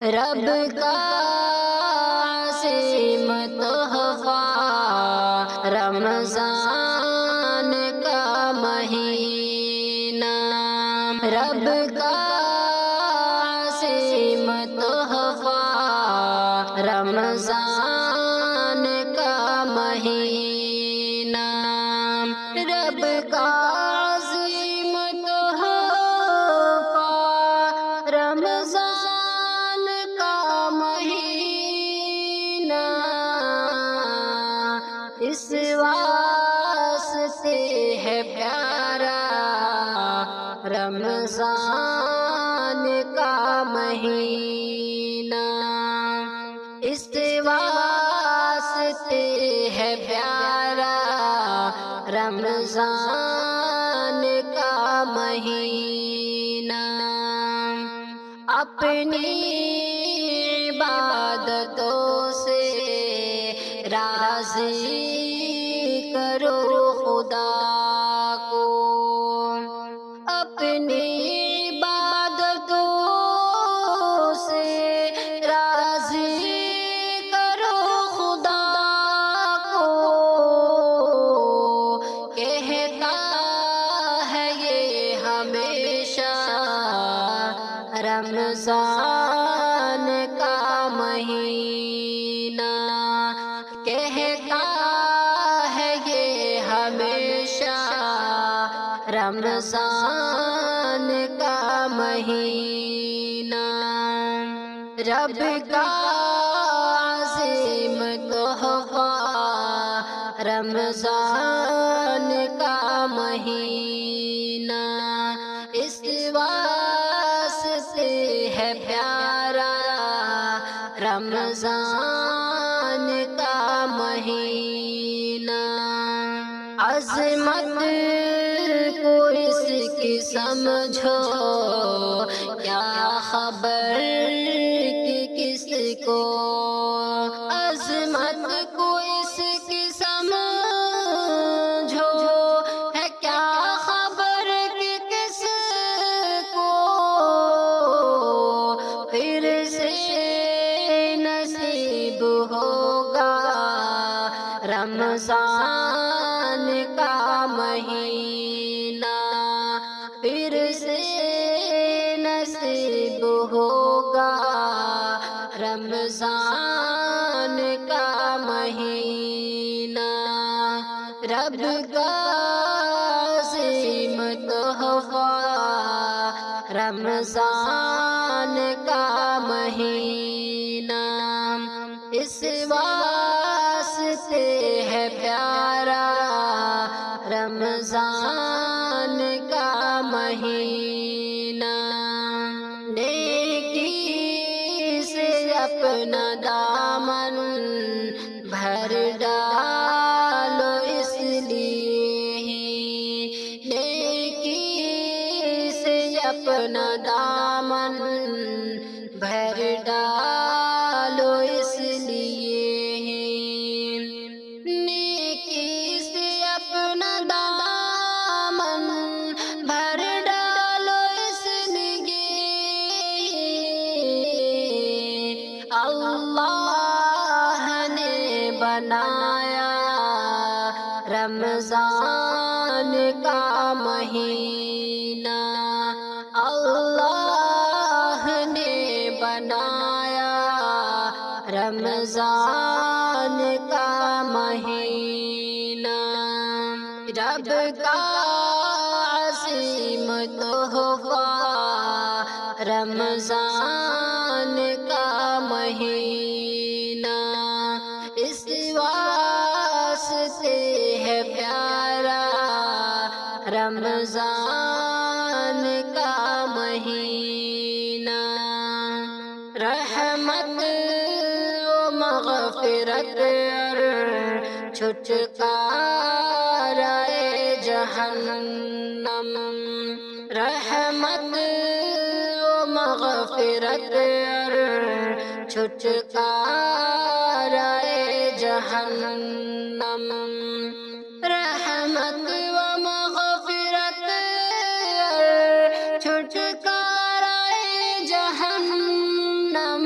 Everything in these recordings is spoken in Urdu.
رب کا عظیم تحفہ رمضان کا مہینہ، رب کا عظیم تحفہ رمضان کا مہینہ، رب کا عظیم تحفہ رمضان کا مہینہ، اس واسطے ہے پیارا رمضان کا مہینہ، اس واسطے ہے پیارا رمضان کا مہینہ، اپنی عبادتوں سے راضی کرو خدا کو، اپنی عبادتوں سے راضی کرو خدا کو، کہتا ہے یہ ہمیشہ رمضان کا مہینہ، کہتا ہے یہ ہمیشہ رمضان کا مہینہ، رب کا عظیم تحفہ رمضان کا مہینہ، اس واسطے ہے پیارا رمضان کا مہینہ، عظمت کو اس کی سمجھو کیا خبر کہ کس کو، عظمت کو اس کی سمجھو ہے کیا خبر کہ کس کو، پھر سے نصیب ہوگا رمضان کا مہینہ، پھر سے نصیب ہوگا رمضان کا مہینہ، رب کا عظیم تحفہ رمضان کا مہینہ، اس واسطے ہے پیارا رمضان کا مہینہ، نیکی سے اپنا دامن بھر ڈالو، اس لیے ہی نیکی سے اپنا دامن بھر ڈالو، اس لیے ہی نیکی سے اپنا دامن بھر ڈالو، اس لیے اللہ نے بنایا رمضان کا مہینہ، اللہ نے بنایا رمضان کا مہینہ، رب کا عظیم تحفہ رمضان کا مہینہ، اس واسطے ہے پیارا رمضان کا مہینہ، رحمت و مغفرت اور چھٹکارا جہنم، رحمت و مغفرت اور چھٹکارا جہنم، رحمت و مغفرت اور چھٹکارا جہنم،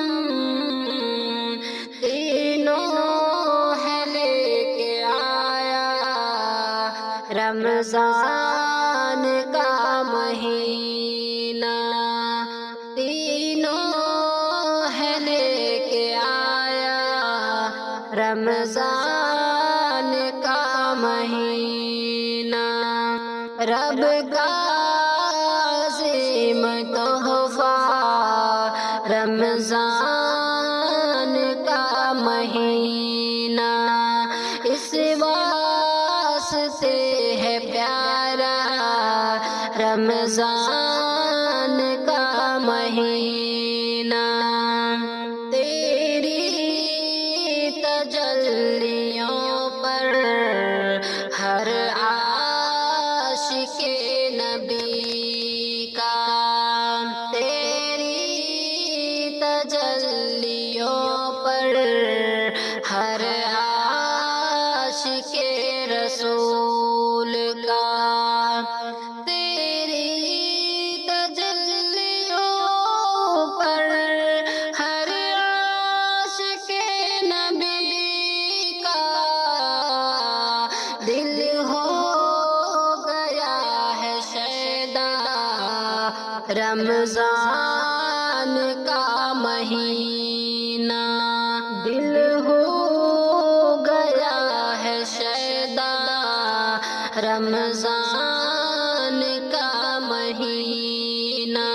رمضان کا مہینہ تینوں ہے لے کے آیا، رمضان کا مہینہ رب کا عظیم تحفہ، رمضان کا مہینہ اس واسطے ہے پیارا، رمضان کا مہینہ تیری تجلیوں پر ہر عاشق نبی کا، تیری تجلیوں پر ہر عاشق رسول کا، تیری تجلیوں پر ہر عاشق نبی کا دل ہو گیا ہے شیدا، رمضان کا مہینہ دل ہو گیا ہے شیدا، رمضان کا مہینہ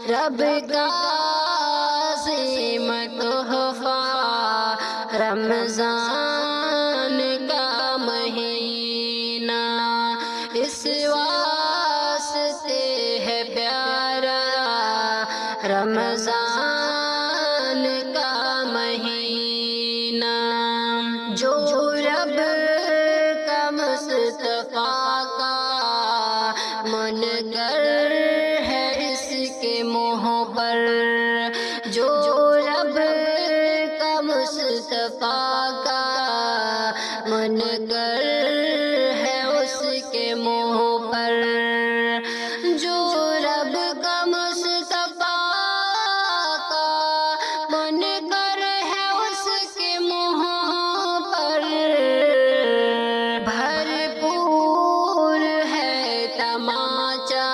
رب کا عظیم تحفہ، رمضان کا مہینہ اس واسطے ہے پیارا، رمضان کا مہینہ جو رب کا مصطفیٰ کا منکر ہے اس کے منہ پر، جو رب کا مصطفیٰ کا منکر ہے اس کے منہ پر، جو رب کا مصطفیٰ کا منکر ہے اس کے منہ پر، بھرپور ہے تماچا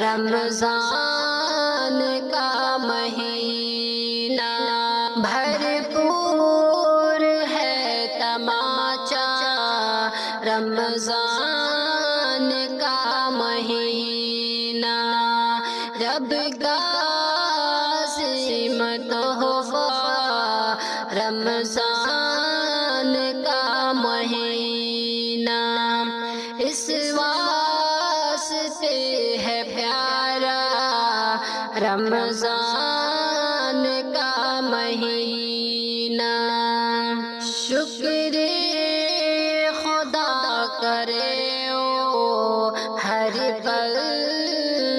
رمضان کا مہینہ، بھرپور ہے تماچا رمضان کا مہینہ رب کا عظیم تحفہ، رمضان کا مہینہ اس واسطے ہے پیارا، رمضان کا مہینہ شکر خدا کرے او ہر پل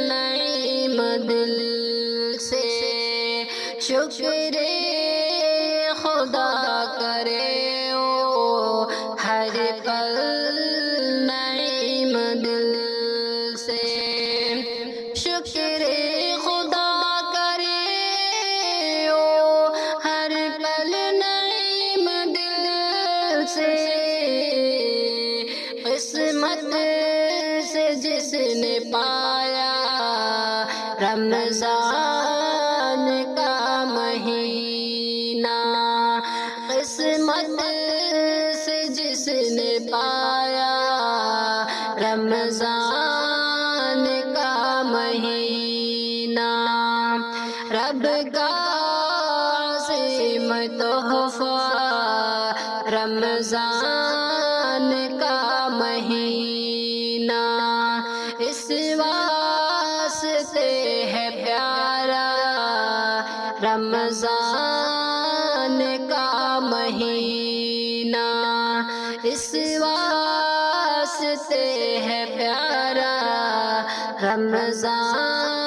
نعیم دل سے، شکر خدا کرے او ہر پل نعیم دل سے، شکر خدا کرے او ہر پل نعیم دل سے، قسمت سے جس نے پایا رمضان کا مہینہ، قسمت سے جس نے پایا رمضان کا مہینہ رب کا عظیم تحفہ، رمضان کا مہینہ اس واسطے ہے پیارا، رمضان کا مہینہ اس واسطے ہے پیارا، رمضان